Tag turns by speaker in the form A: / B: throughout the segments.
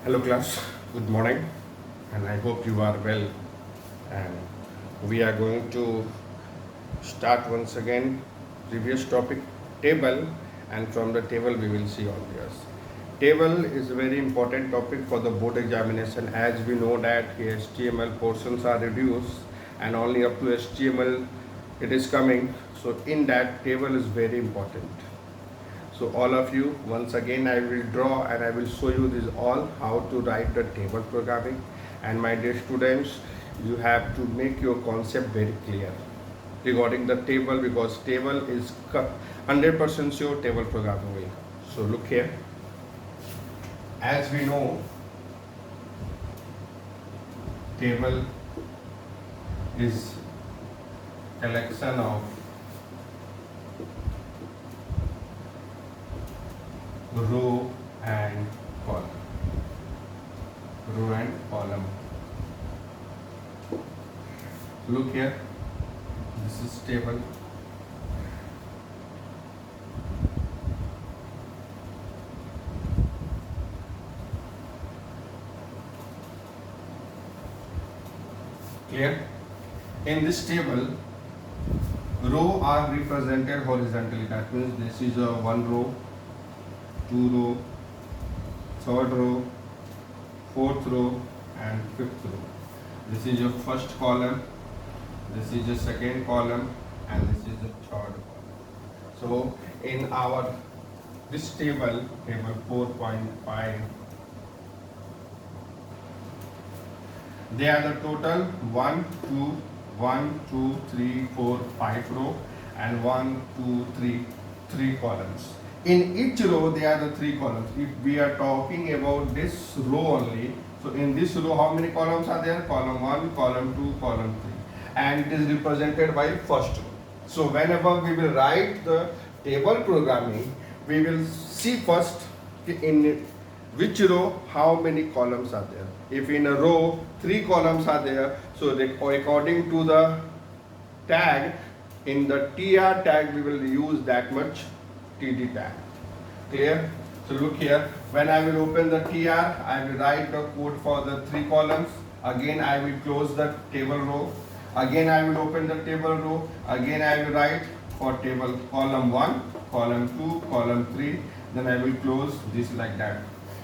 A: Hello class, good morning, and I hope you are well. And we are going to start once again previous topic table, and from the table we will see obvious. Table is a very important topic for the board examination, as we know that HTML portions are reduced and only up to HTML it is coming. So in that table is very important. So all of you, once again I will draw and I will show you this all how to write the table programming. And my dear students, you have to make your concept very clear regarding the table, because table is 100% sure table programming will. So look here, as we know, table is collection of row and column. Row and column. Look here, this is table. Clear? In this table, row are represented horizontally. That means this is a one row, two row, third row, fourth row, and fifth row. This is your first column, this is your second column, and this is the third column. So in our this table, table 4.5, they are the total 1, 2, 1, 2, 3, 4, 5 row, and 1, 2, 3, 3 columns. In each row there are the 3 columns. If we are talking about this row only, so in this row how many columns are there? Column 1, column 2, column 3, and it is represented by first row. So whenever we will write the table programming, we will see first in which row how many columns are there. If in a row 3 columns are there, so according to the tag, in the tr tag we will use that much td tag. Clear? So look here, when I will open the tr, I will write the code for the 3 columns. Again I will close the table row. Again I will open the table row. Again I will write for table column 1, column 2, column 3. Then I will close this like that.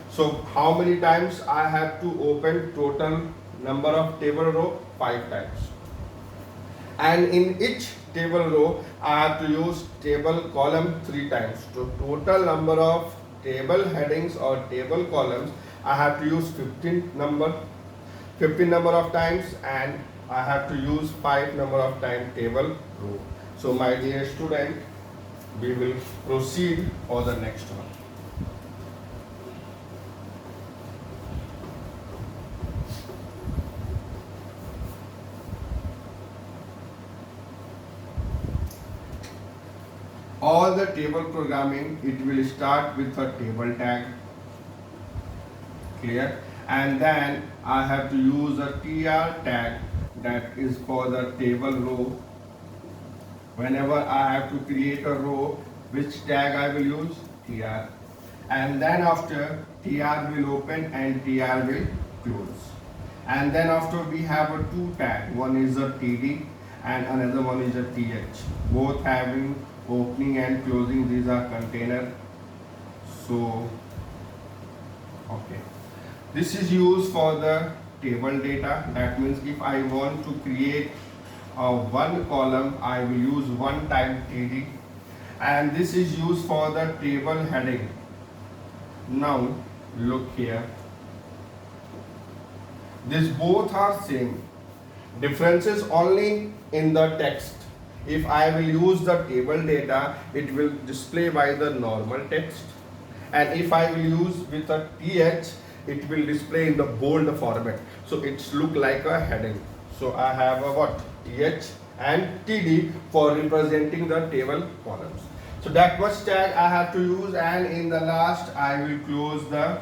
A: So how many times I have to open? Total number of table row 5 times. And in each table row I have to use table column 3 times. So total number of table headings or table columns I have to use 15 number of times, and I have to use 5 number of time table row. So my dear student, we will proceed for the next one. All the table programming, it will start with a table tag. Clear? And then I have to use a tr tag, that is for the table row. Whenever I have to create a row, which tag I will use? Tr. And then after, tr will open and tr will close. And then after we have a 2 tag, one is a td and another one is a th, both having opening and closing. These are container. So okay, this is used for the table data. That means if I want to create one column, I will use 1 time td, and this is used for the table heading. Now look here, these both are same, differences only in the text. If I will use the table data, it will display by the normal text, and if I will use with a th, it will display in the bold format, so it's look like a heading. So I have a what? Th and td for representing the table columns. So that much tag I have to use, and in the last I will close the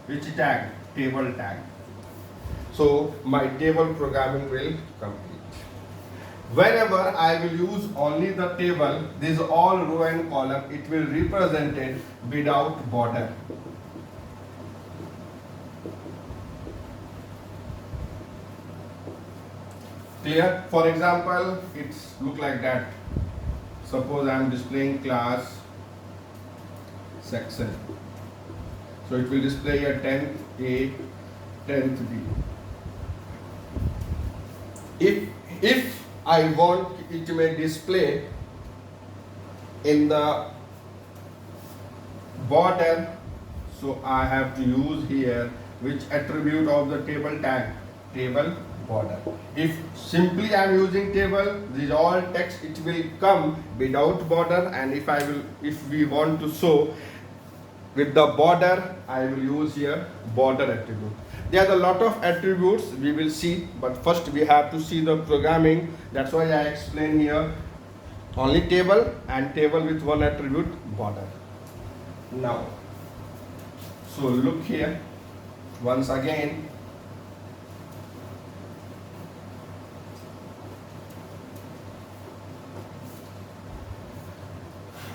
A: which tag? Table tag. So my table programming will complete. Whenever I will use only the table, this all row and column, it will represented without border. Clear? For example, it's look like that. Suppose I am displaying class section. So it will display a 10th A, 10th B. If I want it may display in the border, so I have to use here which attribute of the table tag? Table border. If simply I am using table, these all text it will come without border, and if we want to show with the border, I will use here border attribute. There are a lot of attributes we will see, but first we have to see the programming. That's why I explain here only table and table with one attribute border. Now, so look here once again.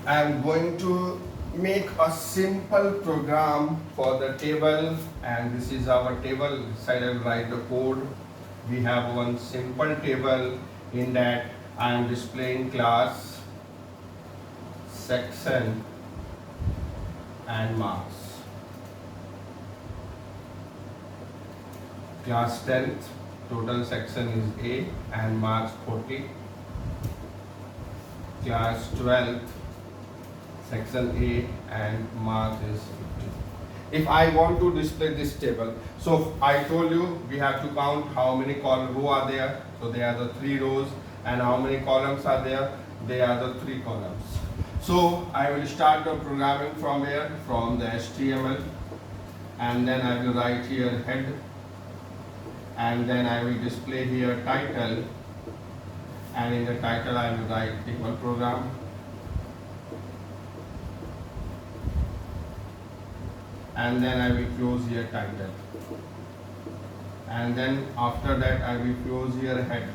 A: I am going to make a simple program for the table, and this is our table. Inside I will write the code. We have one simple table. In that I am displaying class, section and marks. Class 10th, total section is A and marks 40. Class 12th, section A and marks is 50. If I want to display this table, so I told you we have to count how many rows are there. So there are the 3 rows, and how many columns are there? There are the 3 columns. So I will start the programming from here, from the HTML, and then I will write here head, and then I will display here title, and in the title I will write table program. And then I will close here title, and then after that I will close here head,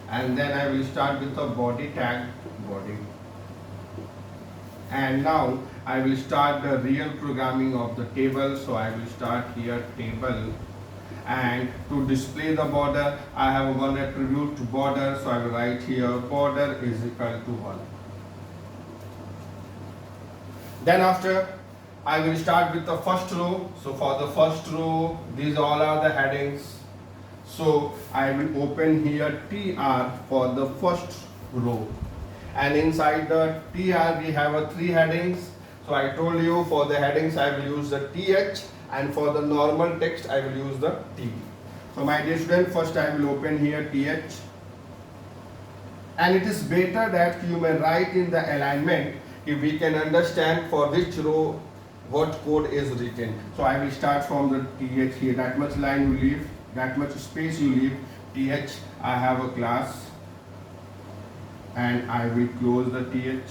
A: and then I will start with the body tag, body, and now I will start the real programming of the table. So I will start here table, and to display the border I have one attribute border, so I will write here border is equal to 1. Then after I will start with the first row. So for the first row, these all are the headings. So I will open here TR for the first row, and inside the TR we have a 3 headings. So I told you for the headings I will use the TH, and for the normal text I will use the T. So my dear student, first I will open here TH, and it is better that you may write in the alignment if we can understand for which row what code is written. So I will start from the TH here, that much line you leave, that much space you leave. TH, I have a class, and I will close the TH.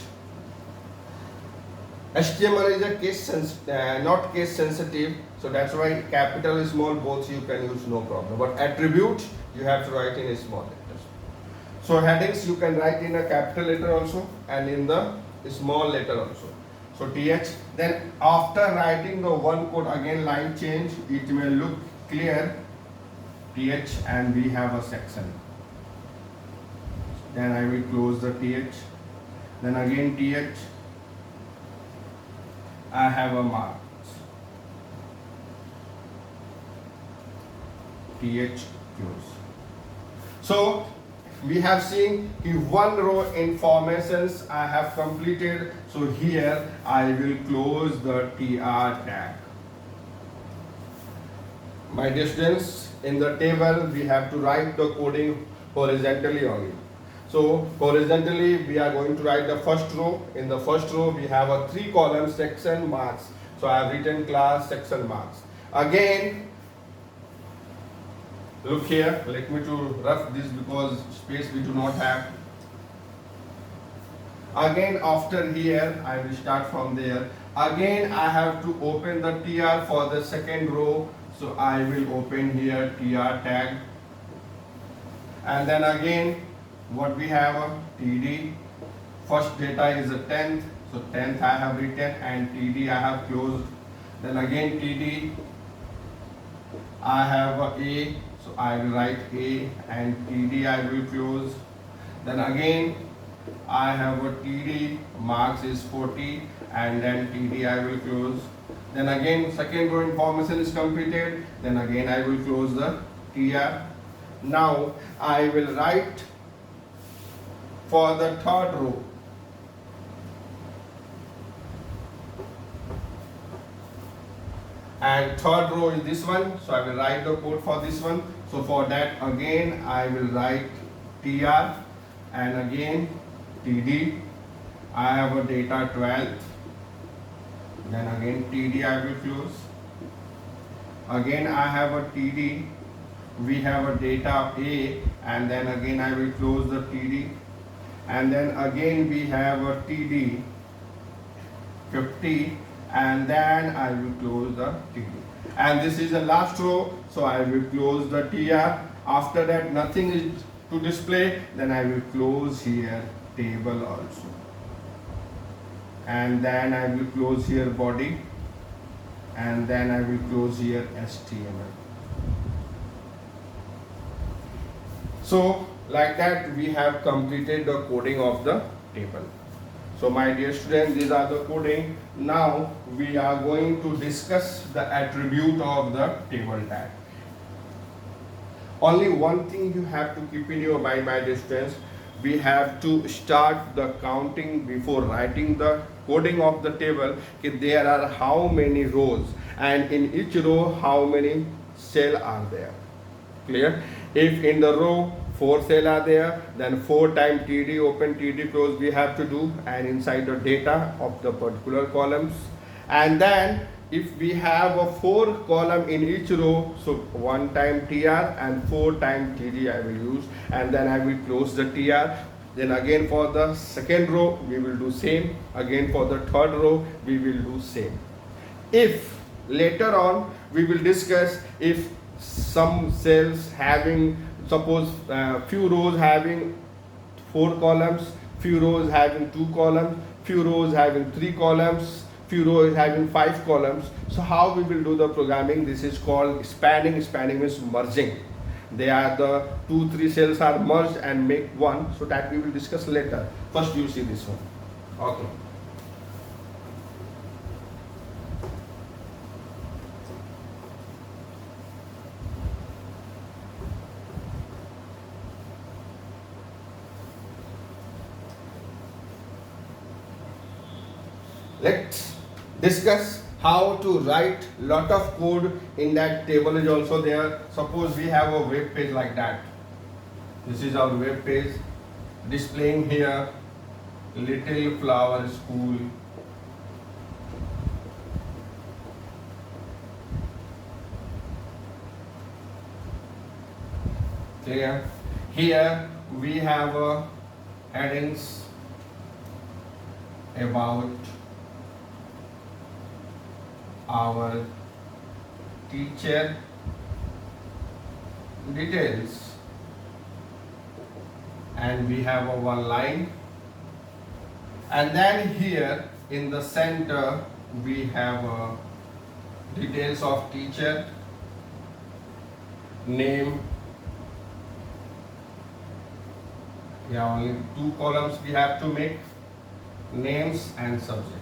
A: HTML is a not case sensitive, so that's why capital, small, both you can use, no problem. But attribute you have to write in a small letters. So headings you can write in a capital letter also, and in the small letter also. So TH, then after writing the one code, again line change, it may look clear. TH, and we have a section. Then I will close the TH. Then again TH, I have a marks. TH close. So we have seen one row informations I have completed. So here I will close the TR tag. My dear students, in the table we have to write the coding horizontally only. So horizontally we are going to write the first row. In the first row we have a 3 column section marks. So I have written class section marks. Again, look here, let me to rough this because space we do not have. Again after here I will start from there. Again I have to open the TR for the second row. So I will open here TR tag. And then again what we have a TD. First data is a 10th. So 10th I have written, and TD I have closed. Then again TD I have a A. So I will write A and TD I will close. Then again I have a TD, marks is 40 and then TD I will close. Then again second row information is completed. Then again I will close the TR. Now I will write for the third row. And third row is this one, so I will write the code for this one. So for that again I will write TR and again TD. I have a data 12th. Then again TD I will close. Again I have a TD. We have a data A and then again I will close the TD. And then again we have a TD 50 and then I will close the TD. And this is the last row, so I will close the TR. After that nothing is to display, then I will close here table also. And then I will close here body and then I will close here HTML. So like that we have completed the coding of the table. So my dear students, these are the coding. Now we are going to discuss the attribute of the table tag. Only one thing you have to keep in your mind, my dear students. We have to start the counting before writing the coding of the table. There are how many rows and in each row how many cells are there. Clear? If in the row 4 cells are there, then 4 times TD open, TD close we have to do, and inside the data of the particular columns. And then if we have a 4 column in each row, so 1 time TR and 4 times TD I will use, and then I will close the TR. Then again for the second row we will do same, again for the third row we will do same. If later on we will discuss if some cells having, suppose few rows having 4 columns, few rows having 2 columns, few rows having 3 columns, few rows having 5 columns. So how we will do the programming? This is called spanning. Spanning means merging. They are the 2-3 cells are merged and make one. So that we will discuss later. First you see this one. Okay. Let's discuss how to write lot of code in that table is also there. Suppose we have a web page like that. This is our web page displaying here Little Flower School. Clear? Here we have headings about our teacher, details, and we have a one line, and then here in the center we have details of teacher, name. Yeah, only 2 columns we have to make, names and subject.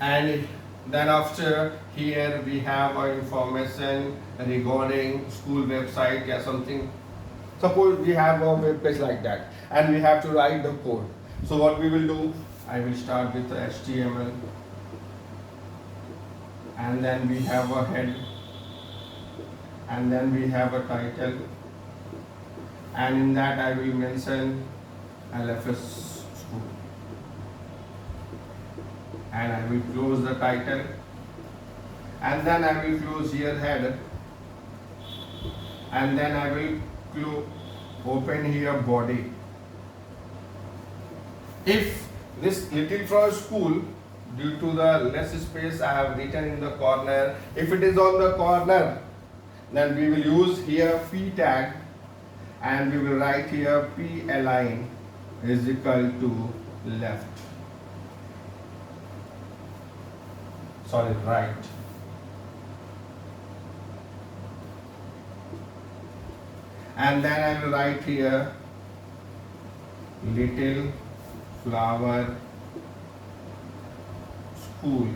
A: And then after here we have information regarding school website or something. Suppose we have a web page like that and we have to write the code. So what we will do, I will start with the HTML and then we have a head and then we have a title, and in that I will mention LFS school, and I will close the title, and then I will close here header, and then I will open here body. If this Little Flower School, due to the less space I have written in the corner, if it is on the corner, then we will use here p tag and we will write here p align is equal to left, sorry, right. and then I will write here little flower school,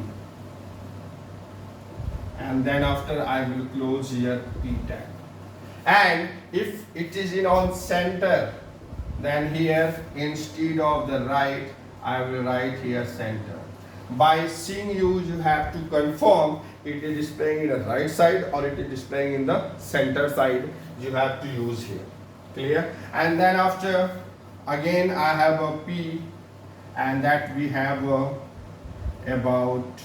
A: and then after I will close here P tag. And if it is in on center, then here instead of the right I will write here center. By seeing you have to confirm it is displaying in the right side or it is displaying in the center side. You have to use here. Clear? And then after again I have a P, and that we have about,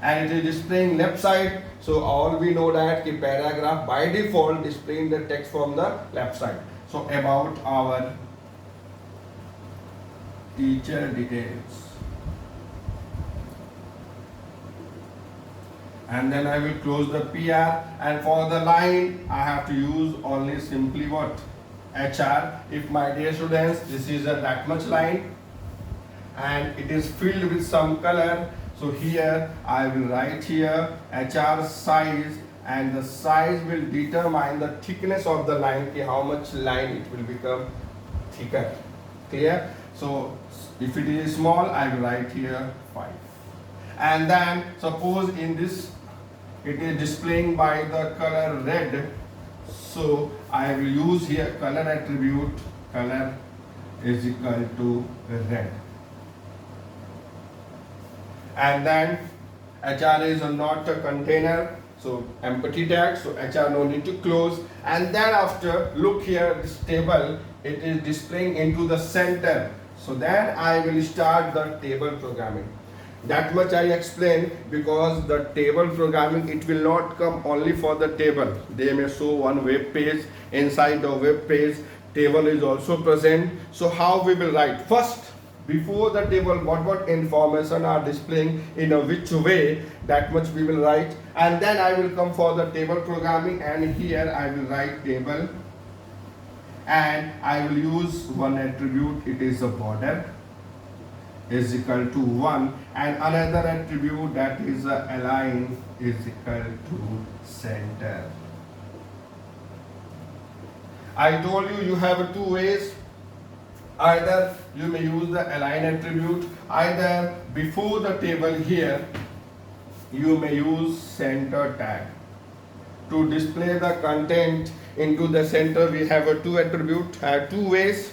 A: and it is displaying left side. So all we know that the paragraph by default displaying the text from the left side. So about our teacher details, and then I will close the PR, and for the line I have to use only simply what? HR. If my dear students, this is a that much line and it is filled with some color, so here I will write here HR size, and the size will determine the thickness of the line, how much line it will become thicker. Clear? So if it is small I will write here 5, and then suppose in this it is displaying by the color red, so I will use here color attribute, color is equal to red, and then HR is not a container, so empty tag, so HR no need to close. And then after look here, this table it is displaying into the center, so then I will start the table programming. That much I explain, because the table programming it will not come only for the table. They may show one web page, inside the web page table is also present. So how we will write? First, before the table what information are displaying in a which way, that much we will write, and then I will come for the table programming, and here I will write table, and I will use one attribute, it is a border is equal to 1, and another attribute that is align is equal to center. I told you have two ways. Either you may use the align attribute, either before the table here you may use center tag. To display the content into the center we have a two attribute, two ways.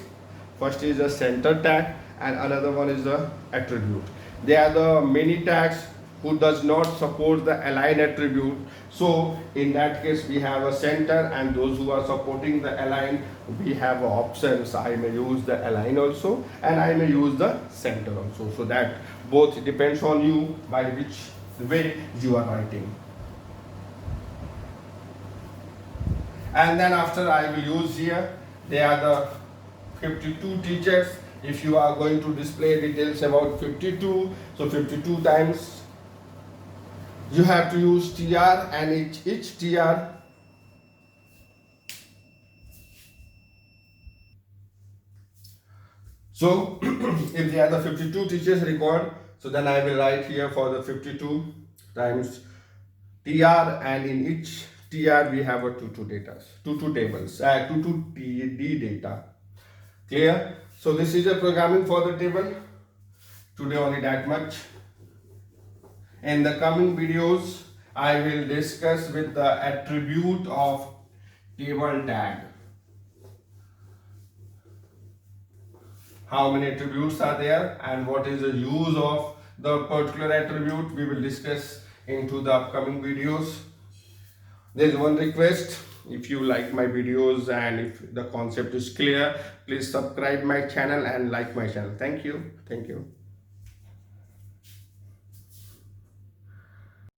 A: First is a center tag and another one is the attribute. They are the many tags who does not support the align attribute. So in that case we have a center, and those who are supporting the align we have options. I may use the align also and I may use the center also. So that both depends on you by which way you are writing. And then after I will use here, they are the 52 teachers. If you are going to display details about 52, so 52 times you have to use TR, and each TR so if they are the 52 teachers record, so then I will write here for the 52 times TR, and in each TR we have a 2 data, 2 tables, 2 D data. Clear? So this is a programming for the table. Today only that much. In the coming videos, I will discuss with the attribute of table tag. How many attributes are there and what is the use of the particular attribute, we will discuss into the upcoming videos. There is one request. If you like my videos and if the concept is clear, please subscribe my channel and like my channel. Thank you.